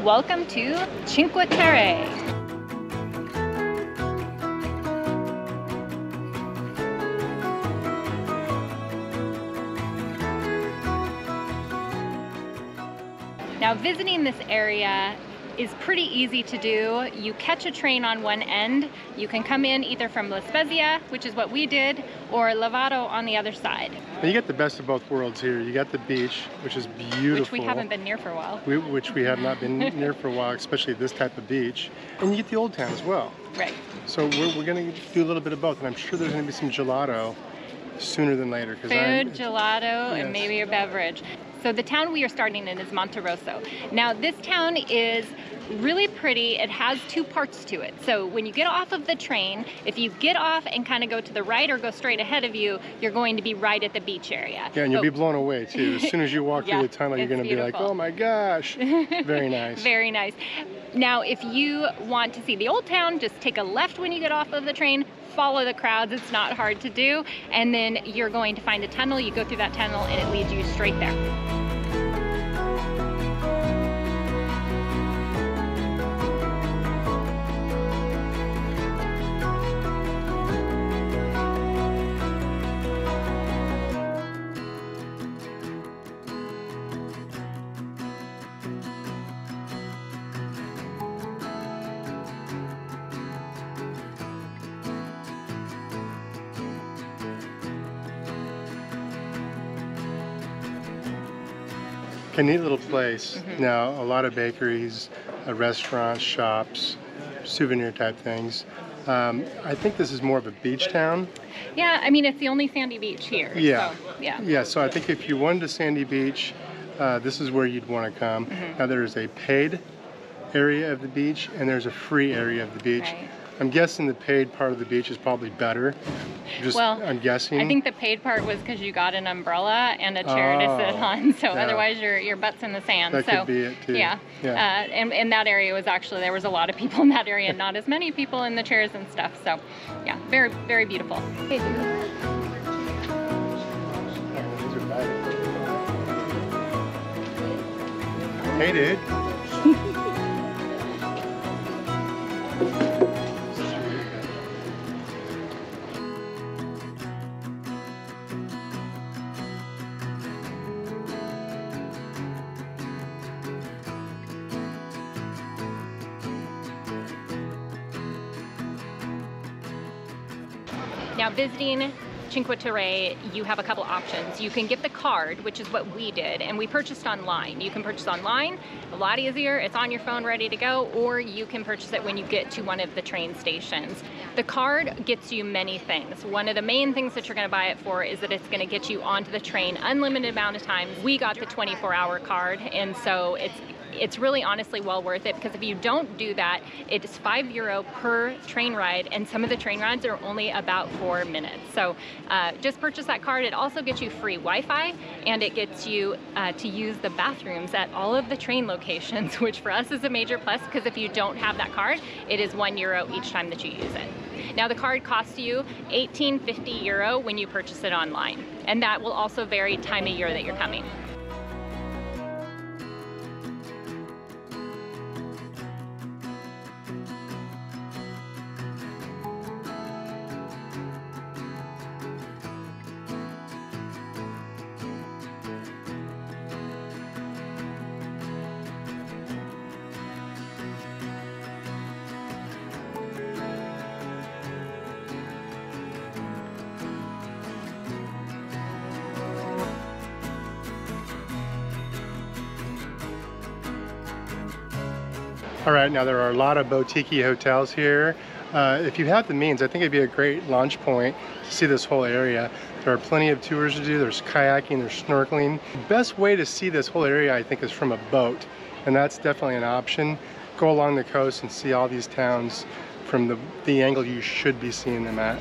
Welcome to Cinque Terre. Now, visiting this area is pretty easy to do. You catch a train on one end. You can come in either from La Spezia, which is what we did, or Lavato on the other side. And you get the best of both worlds here. You got the beach, which is beautiful. Which we haven't been near for a while. Which we have not been near for a while, especially this type of beach. And you get the old town as well. Right. So we're going to do a little bit of both, and I'm sure there's going to be some gelato sooner than later. Food, gelato, yes, and maybe a beverage. So the town we are starting in is Monterosso. Now this town is really pretty. It has two parts to it. So when you get off of the train, if you get off and kind of go to the right or go straight ahead of you, you're going to be right at the beach area. Yeah, and you'll be blown away too. As soon as you walk through the tunnel, you're going to be like, oh my gosh. Very nice. Very nice. Now, if you want to see the old town, just take a left when you get off of the train, follow the crowds, it's not hard to do, and then you're going to find a tunnel. You go through that tunnel and it leads you straight there. A neat little place. Now, a lot of bakeries, restaurants, shops, souvenir type things. I think this is more of a beach town. Yeah, I mean, it's the only sandy beach here. Yeah. So, yeah. Yeah, so I think if you wanted a sandy beach, this is where you'd want to come. Now, there's a paid area of the beach and there's a free area of the beach. Right. I'm guessing the paid part of the beach is probably better. I'm guessing. I think the paid part was because you got an umbrella and a chair to sit on, so otherwise your butt's in the sand. That could be it too. Yeah. And that area was actually, there was a lot of people in that area, not as many people in the chairs and stuff. So yeah, very, very beautiful. Hey, dude. Hey, dude. Now, visiting Cinque Terre, you have a couple options. You can get the card, which is what we did, and we purchased online. You can purchase online, a lot easier. It's on your phone ready to go, or you can purchase it when you get to one of the train stations. The card gets you many things. One of the main things that you're going to buy it for is that it's going to get you onto the train unlimited amount of times. We got the 24-hour card, and so it's really honestly well worth it, because if you don't do that, it's €5 per train ride, and some of the train rides are only about 4 minutes. So just purchase that card. It also gets you free Wi-Fi, and it gets you to use the bathrooms at all of the train locations, which for us is a major plus, because if you don't have that card, it is €1 each time that you use it. Now, the card costs you €18.50 when you purchase it online, and that will also vary time of year that you're coming. All right, now there are a lot of boutique hotels here. If you have the means, I think it'd be a great launch point to see this whole area. There are plenty of tours to do. There's kayaking, there's snorkeling. The best way to see this whole area, I think, is from a boat, and that's definitely an option. Go along the coast and see all these towns from the angle you should be seeing them at.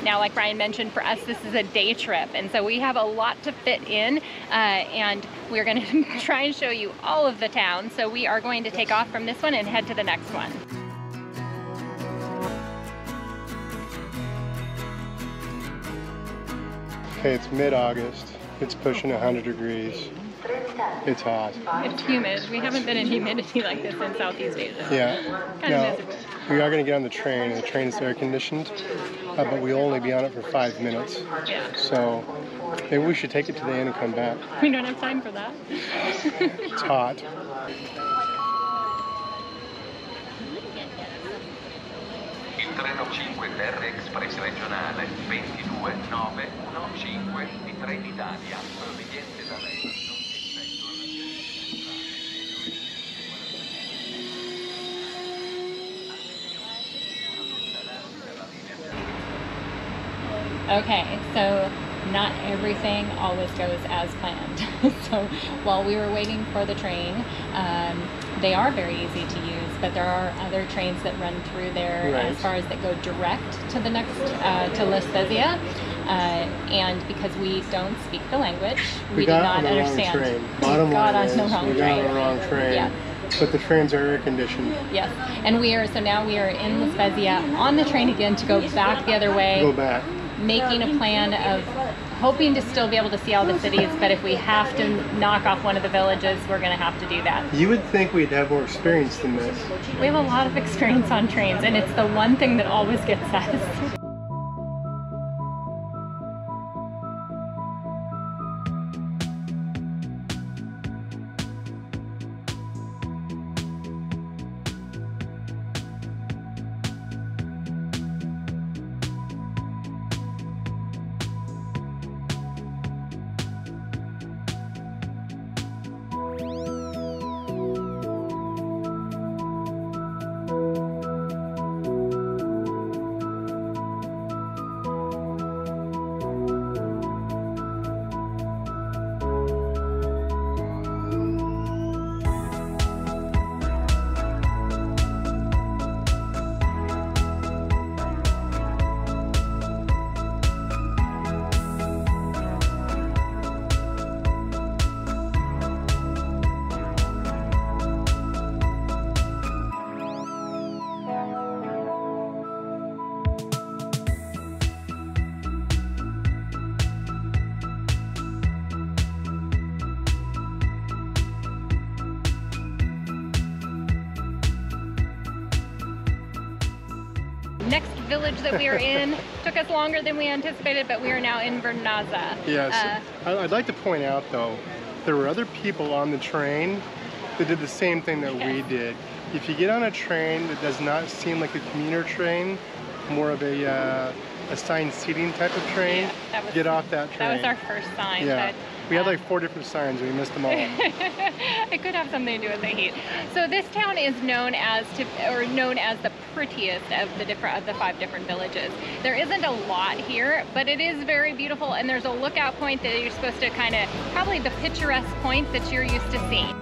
Now, like Brian mentioned, for us, this is a day trip, and so we have a lot to fit in, and we're going to try and show you all of the town. So we are going to take off from this one and head to the next one. Okay, it's mid-August. It's pushing 100 degrees. It's hot. It's humid. We haven't been in humidity like this in Southeast Asia. Yeah. Kind of miserable. We are going to get on the train, and the train is air conditioned, but we'll only be on it for 5 minutes. Yeah. So maybe we should take it to the end and come back. We don't have time for that. It's hot. Il treno Cinque Terre Express regionale 22915 di Trenitalia, proveniente da Reggio. Okay, so not everything always goes as planned. So while we were waiting for the train, they are very easy to use, but there are other trains that run through there as far as that go direct to the next, to La Spezia. And because we don't speak the language, we did not understand. Bottom got line on is, the wrong we got on the wrong train. Yeah. But the trains are air conditioned. Yes, and so now we are in La Spezia on the train again to go back the other way. Go back. Making a plan of hoping to still be able to see all the cities, but if we have to knock off one of the villages, we're going to have to do that. You would think we'd have more experience than this. We have a lot of experience on trains, and it's the one thing that always gets us. Next village that we are in took us longer than we anticipated, but we are now in Vernazza. Yes. I'd like to point out, though, there were other people on the train that did the same thing that we did. If you get on a train that does not seem like a commuter train, more of a assigned seating type of train, get off that train. That was our first sign. Yeah. But, we had like 4 different signs and we missed them all. It could have something to do with the heat. So this town is known as the prettiest of the 5 different villages. There isn't a lot here, but it is very beautiful, and there's a lookout point that you're supposed to probably the picturesque point that you're used to seeing.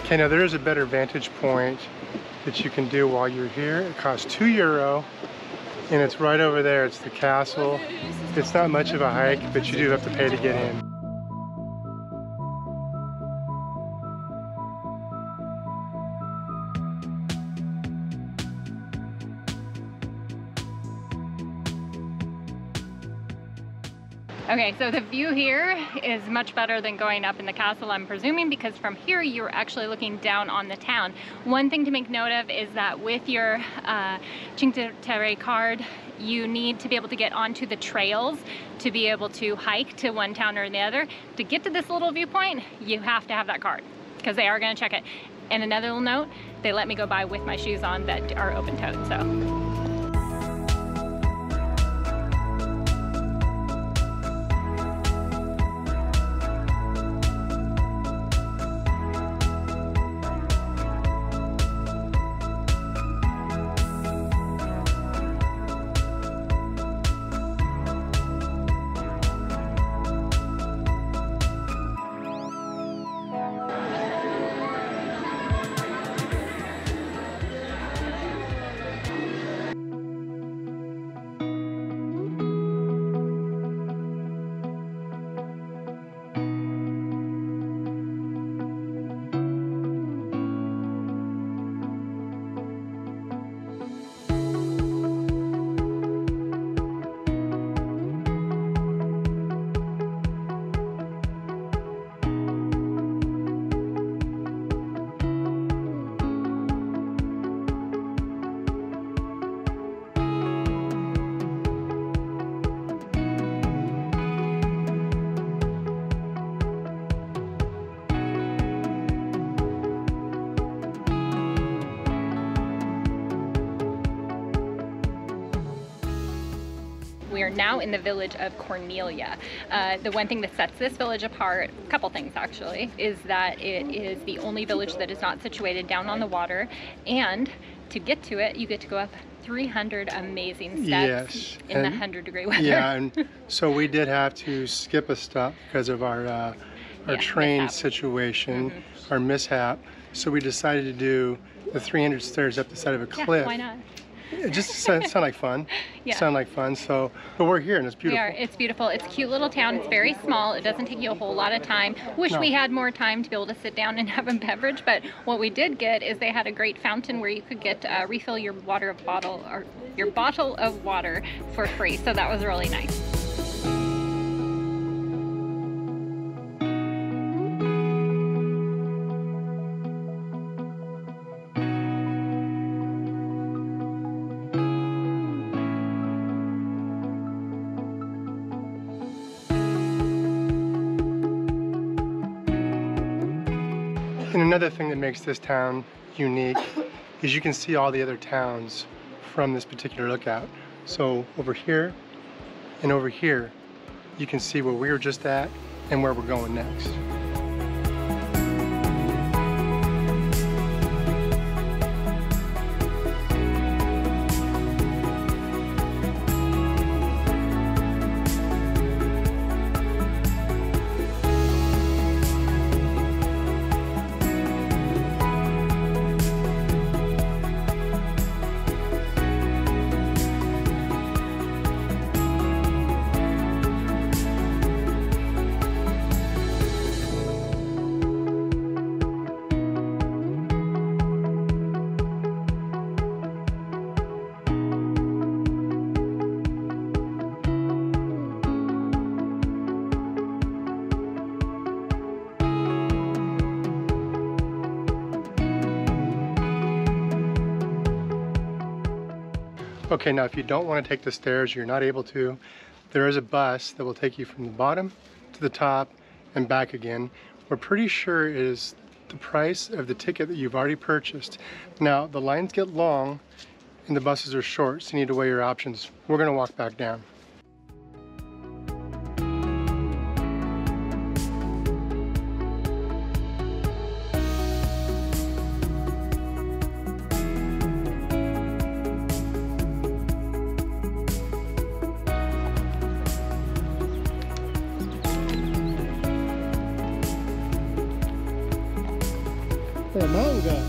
Okay, now there is a better vantage point that you can do while you're here. It costs €2, and it's right over there. It's the castle. It's not much of a hike, but you do have to pay to get in. Okay, so the view here is much better than going up in the castle, I'm presuming, because from here you're actually looking down on the town. One thing to make note of is that with your Cinque Terre card, you need to be able to get onto the trails to be able to hike to one town or the other. To get to this little viewpoint, you have to have that card because they are going to check it. And another little note, they let me go by with my shoes on that are open-toed, so. We are now in the village of Corniglia. The one thing that sets this village apart, a couple things actually, is that it is the only village that is not situated down on the water, and to get to it, you get to go up 300 amazing steps in the 100-degree weather. Yeah, and so we did have to skip a stop because of our train situation, our mishap. So we decided to do the 300 stairs up the side of a cliff. Yeah, why not? It just sounded like fun. Yeah. Sound like fun. So, but we're here and it's beautiful. We are. It's beautiful. It's a cute little town. It's very small. It doesn't take you a whole lot of time. Wish we had more time to be able to sit down and have a beverage. But what we did get is they had a great fountain where you could get refill your bottle of water for free. So that was really nice. And another thing that makes this town unique is you can see all the other towns from this particular lookout. So over here and over here, you can see where we were just at and where we're going next. Okay, now if you don't want to take the stairs, you're not able to, there is a bus that will take you from the bottom to the top and back again. We're pretty sure it is the price of the ticket that you've already purchased. Now, the lines get long and the buses are short, so you need to weigh your options. We're going to walk back down. What a mountain we got.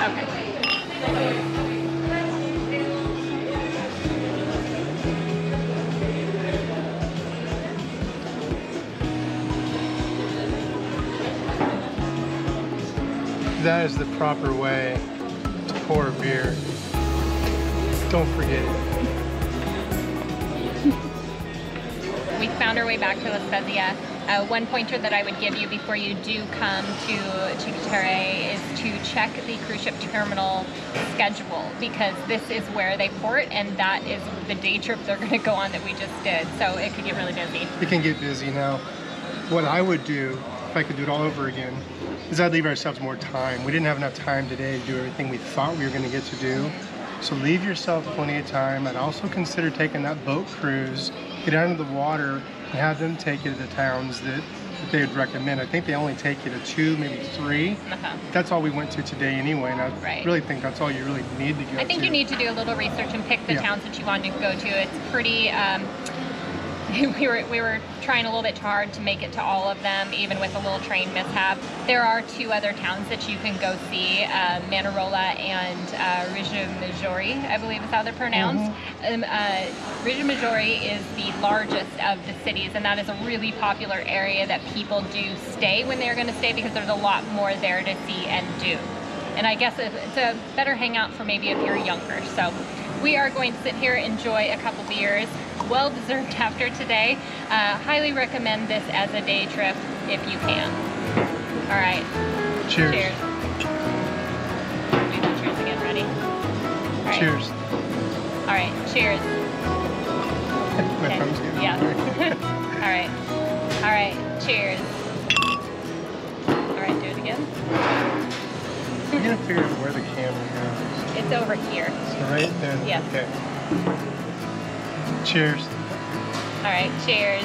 Okay. That is the proper way to pour a beer. Don't forget it. We found our way back to La Spezia. One pointer that I would give you before you do come to Cinque Terre is to check the cruise ship terminal schedule, because this is where they port and that is the day trip they're going to go on that we just did. So it could get really busy. It can get busy now. What I would do, if I could do it all over again, is I'd leave ourselves more time. We didn't have enough time today to do everything we thought we were going to get to do. So leave yourself plenty of time. I'd also consider taking that boat cruise, get out into the water, and have them take you to the towns that they would recommend. I think they only take you to 2, maybe 3. That's all we went to today anyway, and I really think that's all you really need to go to. I think you need to do a little research and pick the towns that you want to go to. It's pretty... we were trying a little bit hard to make it to all of them, even with a little train mishap. There are 2 other towns that you can go see, Manarola and Riomaggiore, I believe is how they're pronounced. Riomaggiore is the largest of the cities, and that is a really popular area that people do stay when they're going to stay, because there's a lot more there to see and do. And I guess it's a better hangout for maybe if you're younger. So we are going to sit here, enjoy a couple beers. Well deserved after today. Highly recommend this as a day trip if you can. All right. Cheers. Cheers. Do the cheers again. Ready? All right. Cheers. All right. Cheers. My Okay. thumb's getting Yeah. hungry. All right. All right. Cheers. All right. Do it again. I'm gonna figure out where the camera goes. It's over here. So right there. Yes. Okay. Cheers. All right. Cheers.